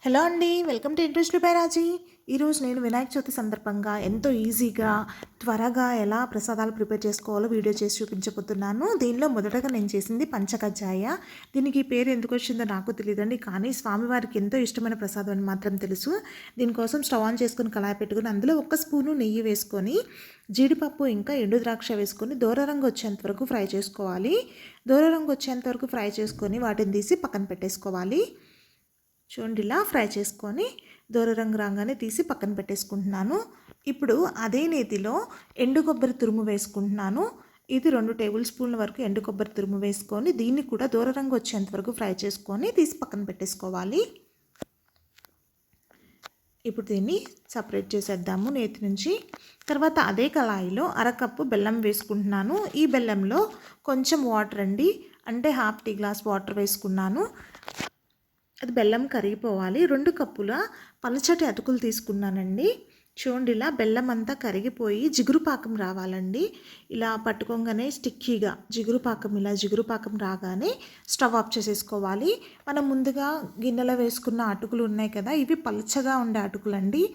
Hello అండి, welcome to interest by రాజీ. ఈరోజు నేను వినాయక చవితి సందర్భంగా ఎంతో ఈజీగా త్వరగా ఎలా ప్రసాదాలు ప్రిపేర్ చేసుకోవాలో వీడియో చేసి చూపించబోతున్నాను. దీనిలో మొదటగా నేను చేసింది పంచకజ్జాయ. దీనికి పేరు ఎందుకు వచ్చిందో నాకు తెలియదండి, కానీ స్వామివారికి ఎంతో ఇష్టమైన ప్రసాదం అని మాత్రం తెలుసు. దీనికోసం స్టవ్ ఆన్ చేసుకుని కళాయి పెట్టుకుని అందులో 1 స్పూను నెయ్యి వేసుకొని జీడిపప్పు ఇంకా ఎండు ద్రాక్ష వేసుకొని దూర రంగు వచ్చేంత వరకు ఫ్రై చేసుకోవాలి. దూర రంగు వచ్చేంత వరకు ఫ్రై చేసుకొని వాటిని తీసి పక్కన పెట్టేసుకోవాలి. చూడండి, ఇలా ఫ్రై చేసుకొని దూర రంగు రాగానే తీసి పక్కన పెట్టేసుకుంటున్నాను. ఇప్పుడు అదే నేతిలో ఎండు కొబ్బరి తురుము వేసుకుంటున్నాను. ఇది 2 టేబుల్ స్పూన్ల వరకు ఎండు కొబ్బరి తురుము వేసుకొని దీన్ని కూడా దూర రంగు వచ్చేంత వరకు ఫ్రై చేసుకొని తీసి పక్కన పెట్టేసుకోవాలి. ఇప్పుడు దీన్ని సపరేట్ చేసేద్దాము నేతి నుంచి. తర్వాత అదే కళాయిలో 1/2 కప్పు బెల్లం వేసుకుంటున్నాను. ఈ బెల్లంలో కొంచెం వాటర్ అండి, అంటే 1/2 టీ గ్లాస్ వాటర్ వేసుకున్నాను. అది బెల్లం కరిగిపోవాలి. 2 కప్పుల పలచటి అటుకులు తీసుకున్నానండి. చూడండి, ఇలా బెల్లం అంతా కరిగిపోయి జిగురు పాకం రావాలండి. ఇలా పట్టుకోగానే స్టిక్కీగా జిగురు పాకం రాగానే స్టవ్ ఆఫ్ చేసేసుకోవాలి. మనం ముందుగా గిన్నెలో వేసుకున్న అటుకులు ఉన్నాయి కదా, ఇవి పలచగా ఉండే అటుకులండి.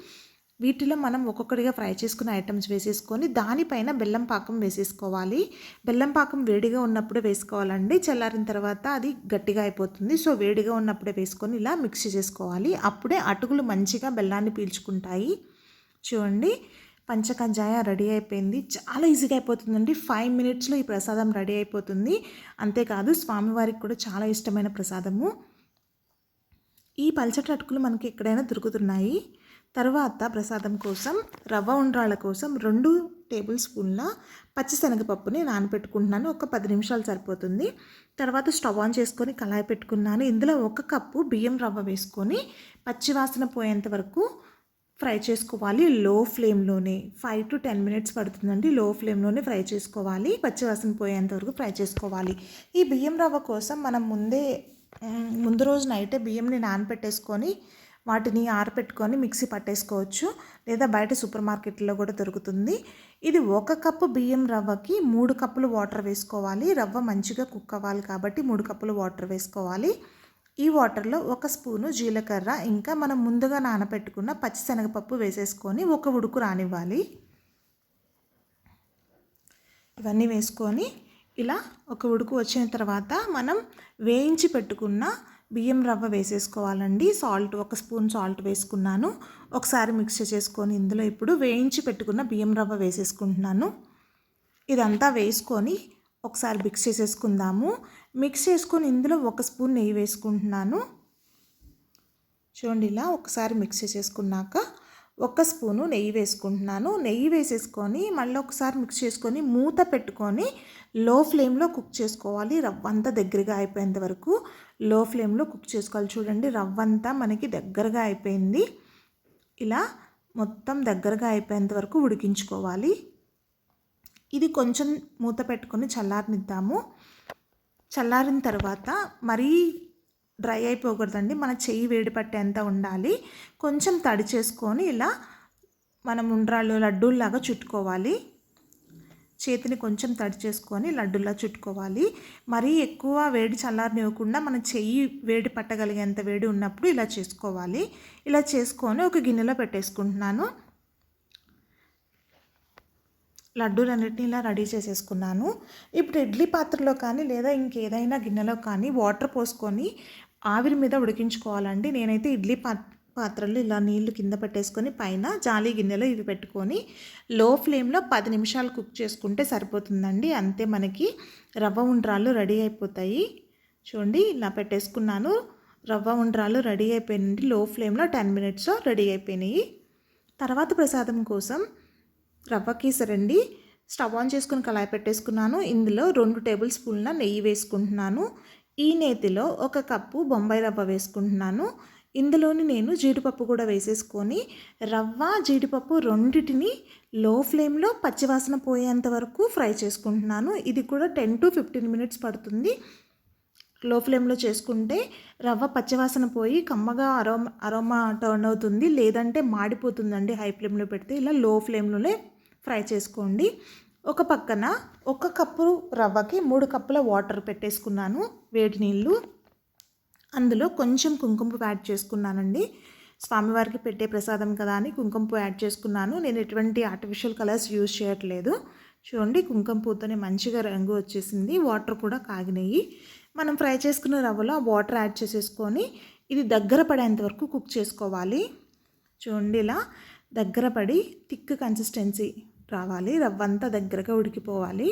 వీటిలో మనం ఒక్కొక్కటిగా ఫ్రై చేసుకున్న ఐటమ్స్ వేసేసుకొని దానిపైన బెల్లం పాకం వేసేసుకోవాలి. బెల్లం పాకం వేడిగా ఉన్నప్పుడే వేసుకోవాలండి, చల్లారిన తర్వాత అది గట్టిగా అయిపోతుంది. సో వేడిగా ఉన్నప్పుడే వేసుకొని ఇలా మిక్స్ చేసుకోవాలి. అప్పుడే అటుకులు మంచిగా బెల్లాన్ని పీల్చుకుంటాయి. చూడండి, పంచకజ్జాయ రెడీ అయిపోయింది. చాలా ఈజీగా అయిపోతుందండి. 5 మినిట్స్లో ఈ ప్రసాదం రెడీ అయిపోతుంది. అంతేకాదు స్వామివారికి కూడా చాలా ఇష్టమైన ప్రసాదము. ఈ పల్చటి అటుకులు మనకి ఎక్కడైనా దొరుకుతున్నాయి. తర్వాత ప్రసాదం కోసం రవ్వ ఉండ్రాళ్ళ కోసం 2 టేబుల్ స్పూన్ల పచ్చిశనగపప్పుని నానబెట్టుకుంటున్నాను. ఒక 10 నిమిషాలు సరిపోతుంది. తర్వాత స్టవ్ ఆన్ చేసుకొని కళాయి పెట్టుకున్నాను. ఇందులో 1 కప్పు బియ్యం రవ్వ వేసుకొని పచ్చివాసన పోయేంత వరకు ఫ్రై చేసుకోవాలి. లో ఫ్లేమ్లోనే 5 to 10 మినిట్స్ పడుతుందండి. లో ఫ్లేమ్లోనే ఫ్రై చేసుకోవాలి. పచ్చివాసన పోయేంత వరకు ఫ్రై చేసుకోవాలి. ఈ బియ్యం రవ్వ కోసం మనం ముందు రోజు నైటే బియ్యంని నానబెట్టేసుకొని వాటిని ఆరబెట్టుకొని మిక్సీ పట్టేసుకోవచ్చు, లేదా బయట సూపర్ మార్కెట్లో కూడా దొరుకుతుంది. ఇది 1 కప్పు బియ్యం రవ్వకి 3 కప్పులు వాటర్ వేసుకోవాలి. రవ్వ మంచిగా కుక్ అవ్వాలి కాబట్టి 3 కప్పులు వాటర్ వేసుకోవాలి. ఈ వాటర్లో 1 స్పూను జీలకర్ర ఇంకా మనం ముందుగా నానబెట్టుకున్న పచ్చిశనగపప్పు వేసేసుకొని 1 ఉడుకు రానివ్వాలి. ఇవన్నీ వేసుకొని ఇలా 1 ఉడుకు వచ్చిన తర్వాత మనం వేయించి పెట్టుకున్న బియ్యం రవ్వ వేసేసుకోవాలండి. 1 స్పూన్ సాల్ట్ వేసుకున్నాను. ఒకసారి మిక్స్ చేసుకొని ఇందులో ఇప్పుడు వేయించి పెట్టుకున్న బియ్యం రవ్వ వేసేసుకుంటున్నాను. ఇదంతా వేసుకొని ఒకసారి మిక్స్ చేసేసుకుందాము. మిక్స్ చేసుకొని ఇందులో 1 స్పూన్ నెయ్యి వేసుకుంటున్నాను. చూడండి, ఇలా ఒకసారి మిక్స్ చేసేసుకున్నాక 1 స్పూను నెయ్యి వేసుకుంటున్నాను. నెయ్యి వేసేసుకొని మళ్ళీ ఒకసారి మిక్స్ చేసుకొని మూత పెట్టుకొని లో ఫ్లేమ్లో కుక్ చేసుకోవాలి. రవ్వ అంతా దగ్గరగా అయిపోయేంత వరకు లో ఫ్లేమ్లో కుక్ చేసుకోవాలి. చూడండి, రవ్వ అంతా మనకి దగ్గరగా అయిపోయింది. ఇలా మొత్తం దగ్గరగా అయిపోయేంత వరకు ఉడికించుకోవాలి. ఇది కొంచెం మూత పెట్టుకొని చల్లారనిద్దాము. చల్లారిన తర్వాత మరీ డ్రై అయిపోకూడదండి, మన చెయ్యి వేడి పట్టేంత ఉండాలి. కొంచెం తడి చేసుకొని ఇలా మనం ఉండ్రాళ్ళు లడ్డూల్లాగా చుట్టుకోవాలి. చేతిని కొంచెం తడి చేసుకొని లడ్డూలా చుట్టుకోవాలి. మరీ ఎక్కువ వేడి చల్లారనివ్వకుండా మన చెయ్యి వేడి పట్టగలిగేంత వేడి ఉన్నప్పుడు ఇలా చేసుకోవాలి. ఇలా చేసుకొని ఒక గిన్నెలో పెట్టేసుకుంటున్నాను. లడ్డూలన్నిటిని ఇలా రెడీ చేసేసుకున్నాను. ఇప్పుడు ఇడ్లీ పాత్రలో కానీ లేదా ఇంకేదైనా గిన్నెలో కానీ వాటర్ పోసుకొని ఆవిరి మీద ఉడికించుకోవాలండి. నేనైతే ఇడ్లీ పాత్రలు ఇలా నీళ్లు కింద పెట్టేసుకొని పైన జాలి గిన్నెలో ఇవి పెట్టుకొని లో ఫ్లేమ్లో 10 నిమిషాలు కుక్ చేసుకుంటే సరిపోతుందండి. అంతే, మనకి రవ్వ ఉండ్రాళ్ళు రెడీ అయిపోతాయి. చూడండి, ఇలా పెట్టేసుకున్నాను. రవ్వ ఉండ్రాళ్ళు రెడీ అయిపోయినాయి. లో ఫ్లేమ్లో 10 మినిట్స్లో రెడీ అయిపోయినాయి. తర్వాత ప్రసాదం కోసం రవ్వ కేసరండి. స్టవ్ ఆన్ చేసుకుని కళాయి పెట్టేసుకున్నాను. ఇందులో 2 టేబుల్ స్పూన్ల నెయ్యి వేసుకుంటున్నాను. ఈ నేతిలో 1 కప్పు బొంబాయి రవ్వ వేసుకుంటున్నాను. ఇందులోని నేను జీడిపప్పు కూడా వేసేసుకొని రవ్వ జీడిపప్పు రెండింటిని లో ఫ్లేమ్లో పచ్చివాసన పోయేంత వరకు ఫ్రై చేసుకుంటున్నాను. ఇది కూడా 10 to 15 మినిట్స్ పడుతుంది. లో ఫ్లేమ్లో చేసుకుంటే రవ్వ పచ్చివాసన పోయి కమ్మగా అరోమా టర్న్ అవుతుంది, లేదంటే మాడిపోతుందండి హై ఫ్లేమ్లో పెడితే. ఇలా లో ఫ్లేమ్లోనే ఫ్రై చేసుకోండి. ఒక పక్కన 1 కప్పు రవ్వకి 3 కప్పుల వాటర్ పెట్టేసుకున్నాను, వేడి నీళ్ళు. అందులో కొంచెం కుంకుమ పువ్వు యాడ్ చేసుకున్నానండి. స్వామివారికి పెట్టే ప్రసాదం కదా అని కుంకుమ పువ్వు యాడ్ చేసుకున్నాను. నేను ఎటువంటి ఆర్టిఫిషియల్ కలర్స్ యూజ్ చేయట్లేదు. చూడండి కుంకుమ పువ్వుతోనే మంచిగా రంగు వచ్చేసింది. వాటర్ కూడా కాగినాయి. మనం ఫ్రై చేసుకున్న రవ్వలో వాటర్ యాడ్ చేసేసుకొని ఇది దగ్గర పడేంత వరకు కుక్ చేసుకోవాలి. చూడండి ఇలా దగ్గర పడి థిక్ కన్సిస్టెన్సీ రావాలి. రవ్వ అంతా దగ్గరగా ఉడికిపోవాలి.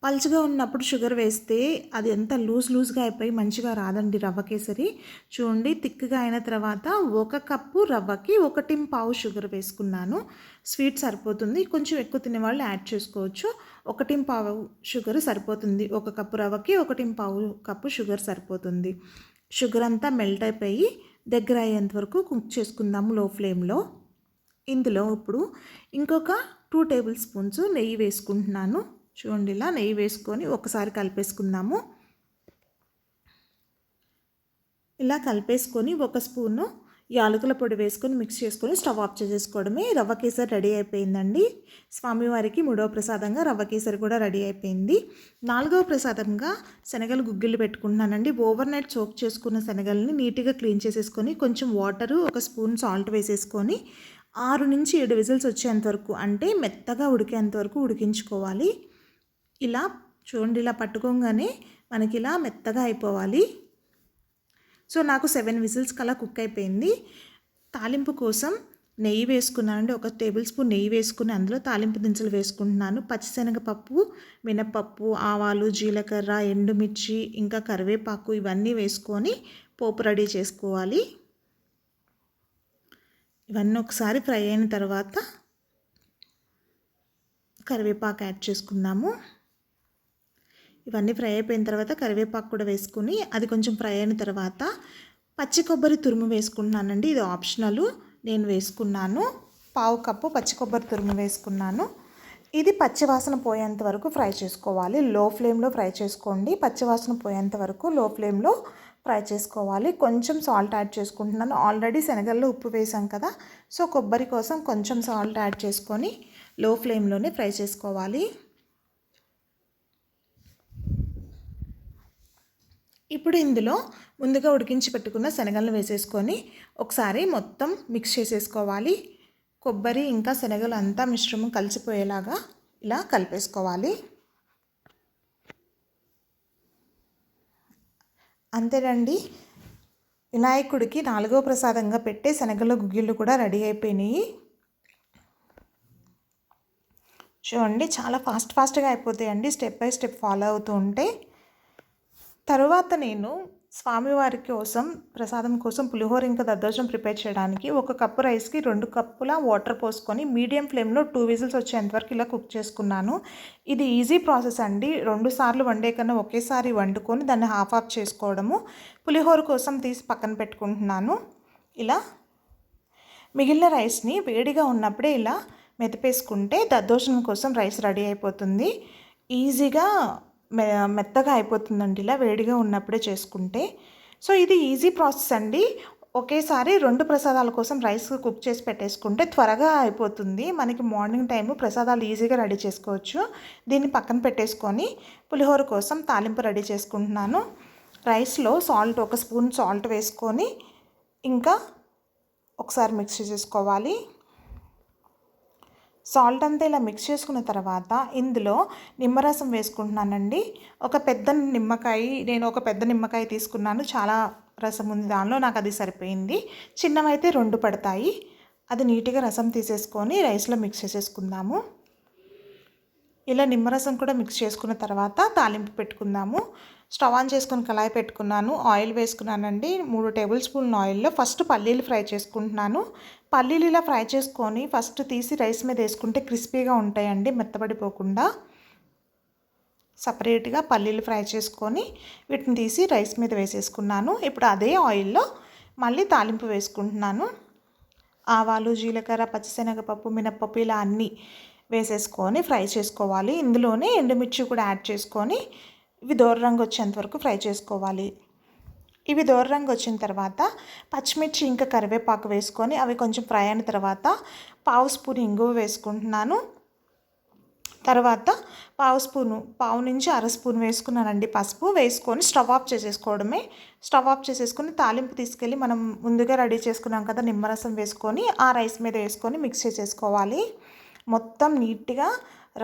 పలుచగా ఉన్నప్పుడు షుగర్ వేస్తే అది ఎంత లూజ్గా అయిపోయి మంచిగా రాదండి రవ్వ కేసరి. చూడండి థిక్గా అయిన తర్వాత 1 కప్పు రవ్వకి 1.5 షుగర్ వేసుకున్నాను. స్వీట్ సరిపోతుంది. కొంచెం ఎక్కువ తినేవాళ్ళు యాడ్ చేసుకోవచ్చు. 1.5 షుగర్ సరిపోతుంది. 1 కప్పు రవ్వకి 1.5 కప్పు షుగర్ సరిపోతుంది. షుగర్ అంతా మెల్ట్ అయిపోయి దగ్గర అయ్యేంత వరకు కుక్ చేసుకుందాము లో ఫ్లేమ్లో. ఇందులో ఇప్పుడు ఇంకొక 2 టేబుల్ స్పూన్స్ నెయ్యి వేసుకుంటున్నాను. చూడండి ఇలా నెయ్యి వేసుకొని ఒకసారి కలిపేసుకుందాము. ఇలా కలిపేసుకొని 1 స్పూను యాలకుల పొడి వేసుకొని మిక్స్ చేసుకొని స్టవ్ ఆఫ్ చేసేసుకోవడమే. రవ్వ కేసరి రెడీ అయిపోయిందండి. స్వామివారికి 3వ ప్రసాదంగా రవ్వ కేసరి కూడా రెడీ అయిపోయింది. 4వ ప్రసాదంగా శనగలు గుగ్గిళ్ళు పెట్టుకుంటున్నానండి. ఓవర్ నైట్ సోక్ చేసుకున్న శనగల్ని నీట్గా క్లీన్ చేసేసుకొని కొంచెం వాటరు 1 స్పూన్ సాల్ట్ వేసేసుకొని 6 నుంచి 7 విజిల్స్ వచ్చేంత వరకు అంటే మెత్తగా ఉడికేంత వరకు ఉడికించుకోవాలి. ఇలా చూడండి ఇలా పట్టుకోగానే మనకి ఇలా మెత్తగా అయిపోవాలి. సో నాకు 7 విజిల్స్ కల్లా కుక్ అయిపోయింది. తాలింపు కోసం నెయ్యి వేసుకున్నానండి. 1 టేబుల్ స్పూన్ నెయ్యి వేసుకుని అందులో తాలింపు దినుసులు వేసుకుంటున్నాను. పచ్చిశనగపప్పు, మినప్పప్పు, ఆవాలు, జీలకర్ర, ఎండుమిర్చి, ఇంకా కరివేపాకు ఇవన్నీ వేసుకొని పోపు రెడీ చేసుకోవాలి. ఇవన్నీ ఒకసారి ఫ్రై అయిన తర్వాత కరివేపాకు యాడ్ చేసుకుందాము. ఇవన్నీ ఫ్రై అయిపోయిన తర్వాత కరివేపాకు కూడా వేసుకుని అది కొంచెం ఫ్రై అయిన తర్వాత పచ్చి కొబ్బరి తురుము వేసుకుంటున్నానండి. ఇది ఆప్షనల్. నేను వేసుకున్నాను 1/2 కప్పు పచ్చి కొబ్బరి తురుము వేసుకున్నాను. ఇది పచ్చివాసన పోయేంత వరకు ఫ్రై చేసుకోవాలి. లో ఫ్లేమ్లో ఫ్రై చేసుకోండి. పచ్చివాసన పోయేంత వరకు లో ఫ్లేమ్లో ఫ్రై చేసుకోవాలి. కొంచెం సాల్ట్ యాడ్ చేసుకుంటున్నాను. ఆల్రెడీ శనగల్లో ఉప్పు వేసాం కదా, సో కొబ్బరి కోసం కొంచెం సాల్ట్ యాడ్ చేసుకొని లో ఫ్లేమ్లోనే ఫ్రై చేసుకోవాలి. ఇప్పుడు ఇందులో ముందుగా ఉడికించి పెట్టుకున్న శనగలను వేసేసుకొని ఒకసారి మొత్తం మిక్స్ చేసేసుకోవాలి. కొబ్బరి ఇంకా శనగలు అంతా మిశ్రమం కలిసిపోయేలాగా ఇలా కలిపేసుకోవాలి. అంతేనండి, వినాయకుడికి 4వ ప్రసాదంగా పెట్టే శనగల గుగ్గిళ్ళు కూడా రెడీ అయిపోయినాయి. చూడండి చాలా ఫాస్ట్గా అయిపోతాయండి స్టెప్ బై స్టెప్ ఫాలో అవుతూ ఉంటే. తరువాత నేను స్వామివారి కోసం ప్రసాదం కోసం పులిహోర ఇంకా దద్దోజనం ప్రిపేర్ చేయడానికి 1 కప్పు రైస్కి 2 కప్పుల వాటర్ పోసుకొని మీడియం ఫ్లేమ్లో 2 విజిల్స్ వచ్చేంతవరకు ఇలా కుక్ చేసుకున్నాను. ఇది ఈజీ ప్రాసెస్ అండి. 2 సార్లు వండే కన్నా ఒకేసారి వండుకొని దాన్ని హాఫ్ చేసుకోవడము. పులిహోర కోసం తీసి పక్కన పెట్టుకుంటున్నాను. ఇలా మిగిలిన రైస్ని వేడిగా ఉన్నప్పుడే ఇలా మెతిపేసుకుంటే దద్దోజనం కోసం రైస్ రెడీ అయిపోతుంది. ఈజీగా మెత్తగా అయిపోతుందండి ఇలా వేడిగా ఉన్నప్పుడే చేసుకుంటే. సో ఇది ఈజీ ప్రాసెస్ అండి. ఒకేసారి 2 ప్రసాదాల కోసం రైస్ కుక్ చేసి పెట్టేసుకుంటే త్వరగా అయిపోతుంది. మనకి మార్నింగ్ టైము ప్రసాదాలు ఈజీగా రెడీ చేసుకోవచ్చు. దీన్ని పక్కన పెట్టేసుకొని పులిహోర కోసం తాలింపు రెడీ చేసుకుంటున్నాను. రైస్లో 1 స్పూన్ సాల్ట్ వేసుకొని ఇంకా ఒకసారి మిక్స్ చేసేసుకోవాలి. సాల్ట్ అంతా ఇలా మిక్స్ చేసుకున్న తర్వాత ఇందులో నిమ్మరసం వేసుకుంటున్నానండి. నేను ఒక పెద్ద నిమ్మకాయ తీసుకున్నాను. చాలా రసం ఉంది దానిలో, నాకు అది సరిపోయింది. చిన్నవైతే 2 పడతాయి. అది నీట్గా రసం తీసేసుకొని రైస్లో మిక్స్ చేసేసుకుందాము. ఇలా నిమ్మరసం కూడా మిక్స్ చేసుకున్న తర్వాత తాలింపు పెట్టుకుందాము. స్టవ్ ఆన్ చేసుకొని కళాయి పెట్టుకున్నాను. ఆయిల్ వేసుకున్నానండి. 3 టేబుల్ స్పూన్ ఆయిల్లో ఫస్ట్ పల్లీలు ఫ్రై చేసుకుంటున్నాను. పల్లీలు ఇలా ఫ్రై చేసుకొని ఫస్ట్ తీసి రైస్ మీద వేసుకుంటే క్రిస్పీగా ఉంటాయండి, మెత్తబడిపోకుండా. సపరేట్గా పల్లీలు ఫ్రై చేసుకొని వీటిని తీసి రైస్ మీద వేసేసుకున్నాను. ఇప్పుడు అదే ఆయిల్లో మళ్ళీ తాలింపు వేసుకుంటున్నాను. ఆవాలు, జీలకర్ర, పచ్చిశనగపప్పు, మినప్పప్పు ఇలా అన్నీ వేసేసుకొని ఫ్రై చేసుకోవాలి. ఇందులోనే ఎండుమిర్చి కూడా యాడ్ చేసుకొని ఇవి దోర రంగు వచ్చేంత వరకు ఫ్రై చేసుకోవాలి. ఇవి దోర రంగు వచ్చిన తర్వాత పచ్చిమిర్చి ఇంకా కరివేపాకు వేసుకొని అవి కొంచెం ఫ్రై అయిన తర్వాత 1/2 స్పూన్ ఇంగువ వేసుకుంటున్నాను. తర్వాత పావు నుంచి అర స్పూన్ వేసుకున్నానండి పసుపు. వేసుకొని స్టవ్ ఆఫ్ చేసేసుకోవడమే. స్టవ్ ఆఫ్ చేసేసుకొని తాలింపు తీసుకెళ్ళి మనం ముందుగా రెడీ చేసుకున్నాం కదా నిమ్మరసం వేసుకొని ఆ రైస్ మీద వేసుకొని మిక్స్ చేసేసుకోవాలి. మొత్తం నీట్గా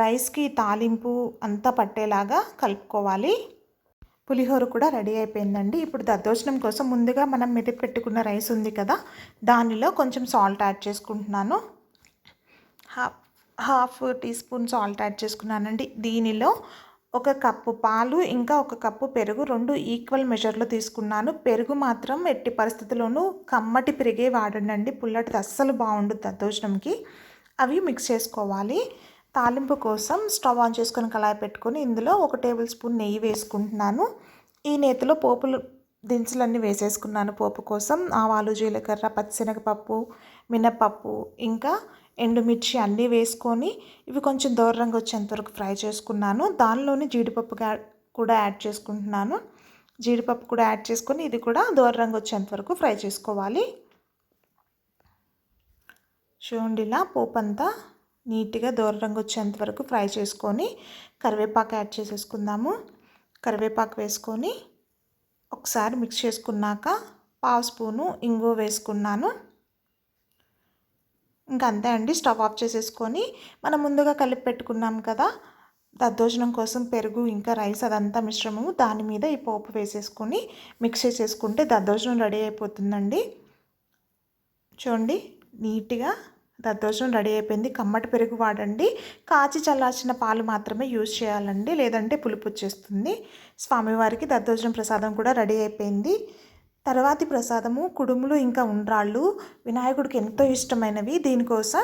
రైస్కి తాలింపు అంతా పట్టేలాగా కలుపుకోవాలి. పులిహోర కూడా రెడీ అయిపోయిందండి. ఇప్పుడు దద్దోజనం కోసం ముందుగా మనం మెదిపి పెట్టుకున్న రైస్ ఉంది కదా, దానిలో కొంచెం సాల్ట్ యాడ్ చేసుకుంటున్నాను. Half teaspoon salt add చేసుకున్నానండి. దీనిలో 1 కప్పు పాలు ఇంకా 1 కప్పు పెరుగు 2 ఈక్వల్ మెజర్లో తీసుకున్నాను. పెరుగు మాత్రం ఎట్టి పరిస్థితుల్లోనూ కమ్మటి పెరిగే వాడండి, పుల్లటిది అస్సలు బాగుండదు దద్దోజనంకి. అవి మిక్స్ చేసుకోవాలి. తాలింపు కోసం స్టవ్ ఆన్ చేసుకొని కళాయి పెట్టుకొని ఇందులో 1 టేబుల్ స్పూన్ నెయ్యి వేసుకుంటున్నాను. ఈ నేతిలో పోపులు దినుసులన్నీ వేసేసుకున్నాను. పోపు కోసం ఆవాలు, జీలకర్ర, పచ్చిశనగపప్పు, మినపప్పు ఇంకా ఎండుమిర్చి అన్నీ వేసుకొని ఇవి కొంచెం దూరంగా వచ్చేంత వరకు ఫ్రై చేసుకున్నాను. దానిలోనే జీడిపప్పు కూడా యాడ్ చేసుకుంటున్నాను. జీడిపప్పు కూడా యాడ్ చేసుకొని ఇది కూడా దూరంగా వచ్చేంత వరకు ఫ్రై చేసుకోవాలి. చూడండి, ఇలా పోపు అంతా నీట్గా దూరంగా వచ్చేంత వరకు ఫ్రై చేసుకొని కరివేపాకు యాడ్ చేసేసుకుందాము. కరివేపాకు వేసుకొని ఒకసారి మిక్స్ చేసుకున్నాక పావు స్పూను ఇంగువ వేసుకున్నాను. ఇంకా అంతే అండి. స్టవ్ ఆఫ్ చేసేసుకొని మనం ముందుగా కలిపి పెట్టుకున్నాం కదా దద్దోజనం కోసం పెరుగు ఇంకా రైస్ అదంతా మిశ్రమము, దాని మీద ఈ పోపు వేసేసుకొని మిక్స్ చేసేసుకుంటే దద్దోజనం రెడీ అయిపోతుందండి. చూడండి, నీట్గా దద్దోజనం రెడీ అయిపోయింది. కమ్మటి పెరుగు వాడండి. కాచి చల్లార్చిన పాలు మాత్రమే యూజ్ చేయాలండి, లేదంటే పులుపు వచ్చేస్తుంది. స్వామివారికి దద్దోజనం ప్రసాదం కూడా రెడీ అయిపోయింది. తర్వాతి ప్రసాదము కుడుములు ఇంకా ఉండ్రాళ్ళు, వినాయకుడికి ఎంతో ఇష్టమైనవి. దీనికోసం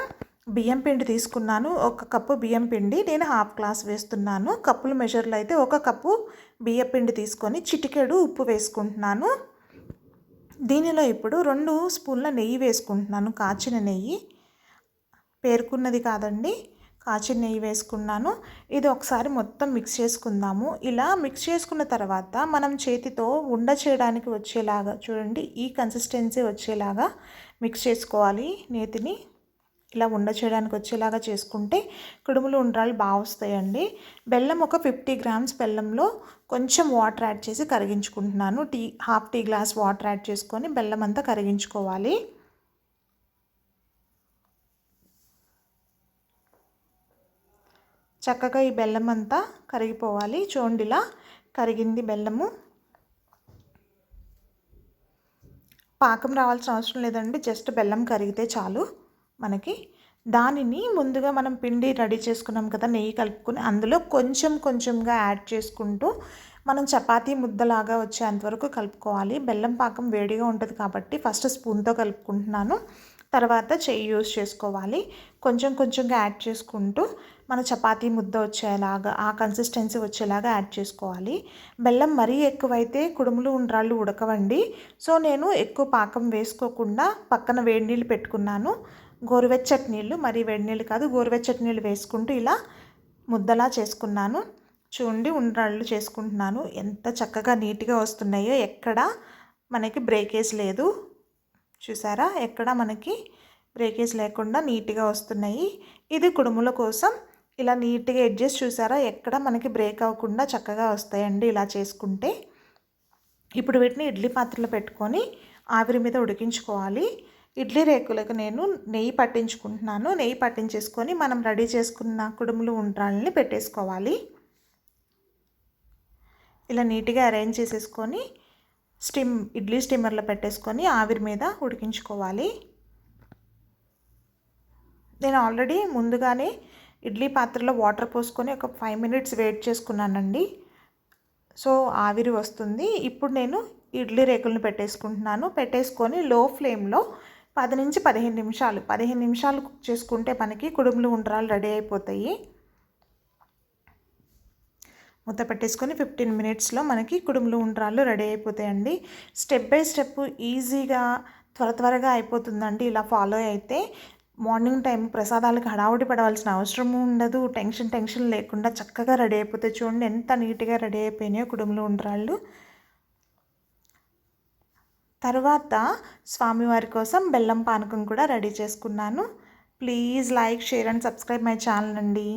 బియ్యం పిండి తీసుకున్నాను. 1 కప్పు బియ్యం పిండి, నేను హాఫ్ గ్లాస్ వేస్తున్నాను. కప్పుల మెజర్లో అయితే 1 కప్పు బియ్యం పిండి తీసుకొని చిటికెడు ఉప్పు వేసుకుంటున్నాను. దీనిలో ఇప్పుడు 2 స్పూన్ల నెయ్యి వేసుకుంటున్నాను. కాచిన నెయ్యి, పేరుకున్నది కాదండి, కాచిన నెయ్యి వేసుకున్నాను. ఇది ఒకసారి మొత్తం మిక్స్ చేసుకుందాము. ఇలా మిక్స్ చేసుకున్న తర్వాత మనం చేతితో ఉండ చేయడానికి వచ్చేలాగా చూడండి, ఈ కన్సిస్టెన్సీ వచ్చేలాగా మిక్స్ చేసుకోవాలి. నేతిని ఇలా ఉండ చేయడానికి వచ్చేలాగా చేసుకుంటే కుడుములు ఉండ్రాలు బాగా వస్తాయండి. బెల్లం 50 గ్రామ్స్ బెల్లంలో కొంచెం వాటర్ యాడ్ చేసి కరిగించుకుంటున్నాను. Half tea glass water add చేసుకొని బెల్లం అంతా కరిగించుకోవాలి. చక్కగా ఈ బెల్లం అంతా కరిగిపోవాలి. చూడండిలా కరిగింది బెల్లము. పాకం రావాల్సిన అవసరం లేదండి, జస్ట్ బెల్లం కరిగితే చాలు మనకి. దానిని ముందుగా మనం పిండి రెడీ చేసుకున్నాం కదా నెయ్యి కలుపుకొని అందులో కొంచెంగా యాడ్ చేసుకుంటూ మనం చపాతీ ముద్దలాగా వచ్చేంతవరకు కలుపుకోవాలి. బెల్లం పాకం వేడిగా ఉంటుంది కాబట్టి ఫస్ట్ స్పూన్తో కలుపుకుంటున్నాను, తర్వాత చెయ్యి యూజ్ చేసుకోవాలి. కొంచెంగా యాడ్ చేసుకుంటూ మన చపాతీ ముద్ద వచ్చేలాగా ఆ కన్సిస్టెన్సీ వచ్చేలాగా యాడ్ చేసుకోవాలి. బెల్లం మరీ ఎక్కువైతే కుడుములు ఉండ్రాళ్ళు ఉడకవండి. సో నేను ఎక్కువ పాకం వేసుకోకుండా పక్కన వేడి నీళ్ళు పెట్టుకున్నాను. గోరువెచ్చటి నీళ్ళు, మరీ వేడి నీళ్ళు కాదు, గోరువెచ్చటి నీళ్ళు వేసుకుంటూ ఇలా ముద్దలా చేసుకున్నాను. చూడండి, ఉండ్రాళ్ళు చేసుకుంటున్నాను. ఎంత చక్కగా నీట్గా వస్తున్నాయో, ఎక్కడ మనకి బ్రేకేజ్ లేదు. చూసారా, ఎక్కడ మనకి బ్రేకేజ్ లేకుండా నీట్గా వస్తున్నాయి. ఇది కుడుముల కోసం ఇలా నీట్గా ఎడ్జెస్ చూసారా, ఎక్కడ మనకి బ్రేక్ అవ్వకుండా చక్కగా వస్తాయండి ఇలా చేసుకుంటే. ఇప్పుడు వీటిని ఇడ్లీ పాత్రలో పెట్టుకొని ఆవిరి మీద ఉడికించుకోవాలి. ఇడ్లీ రేకులకు నేను నెయ్యి పట్టించుకుంటున్నాను. నెయ్యి పట్టించేసుకొని మనం రెడీ చేసుకున్న కుడుములు ఉండ్రాళ్ళని పెట్టేసుకోవాలి. ఇలా నీట్గా అరేంజ్ చేసేసుకొని ఇడ్లీ స్టీమర్లో పెట్టేసుకొని ఆవిరి మీద ఉడికించుకోవాలి. నేను ఆల్రెడీ ముందుగానే ఇడ్లీ పాత్రలో వాటర్ పోసుకొని ఒక 5 మినిట్స్ వెయిట్ చేసుకున్నానండి. సో ఆవిరి వస్తుంది. ఇప్పుడు నేను ఇడ్లీ రేకులను పెట్టేసుకొని లో ఫ్లేమ్లో 10 నుంచి 15 నిమిషాలు కుక్ చేసుకుంటే మనకి కుడుములు ఉండ్రాలు రెడీ అయిపోతాయి. మూత పెట్టేసుకొని 15 మినిట్స్లో మనకి కుడుములు ఉండ్రాళ్ళు రెడీ అయిపోతాయండి. స్టెప్ బై స్టెప్ ఈజీగా త్వరగా అయిపోతుందండి ఇలా ఫాలో అయితే. మార్నింగ్ టైం ప్రసాదాలకు హడావుడి పడవలసిన అవసరం ఉండదు. టెన్షన్ లేకుండా చక్కగా రెడీ అయిపోతాయి. చూడండి ఎంత నీట్గా రెడీ అయిపోయినాయో కుడుములు ఉండ్రాళ్ళు. తర్వాత స్వామివారి కోసం బెల్లం పానకం కూడా రెడీ చేసుకున్నాను. Please like, share and subscribe my channel అండి.